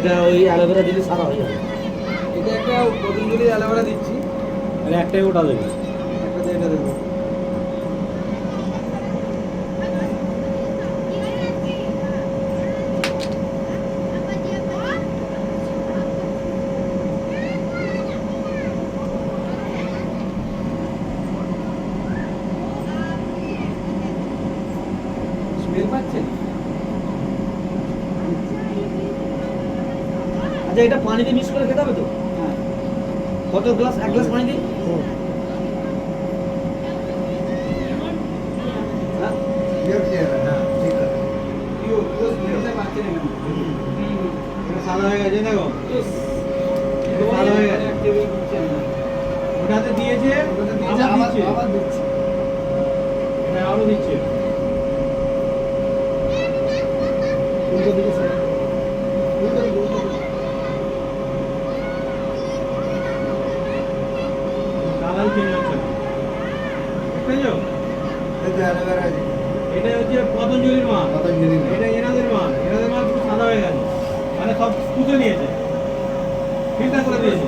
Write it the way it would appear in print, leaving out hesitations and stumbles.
এটা ওই অ্যালোভেরা দিলে সাদা হয়ে যাবে। এটা একটা পতঞ্জলি অ্যালোভেরা দিচ্ছি, আর একটাই ওটা দেবে। একটা দিয়ে এটা দেবো। স্মেল পাচ্ছেন? আচ্ছা এটা পানি দিয়ে মিক্স করে খেতে হবে তো? হ্যাঁ। কত গ্লাস? এক গ্লাস পানি দিই? হ্যাঁ? পুরো স্মেলটা পাচ্ছেন এখানে। এটা সাদা হয়ে গেছে দেখো। এটা ভালো হয়ে গেছে। একটা টেবিল দিচ্ছেন না। ওটাতে দিয়েছে, ওটা দিয়েছে, আবার দিচ্ছে। আবার দিচ্ছি। এটা আরো দিচ্ছে। উল্টো দিকে side। উল্টো দিকে, উল্টো দিকে। কালার চেঞ্জ হচ্ছে না। বুঝছো? এটা হচ্ছে পতঞ্জলির মাল। এটা এনাদের মাল। এনাদের মাল পুরো সাদা হয়ে গেছে। মানে সব পুঁতে নিয়েছে। ফিল্টার করে দিয়েছে।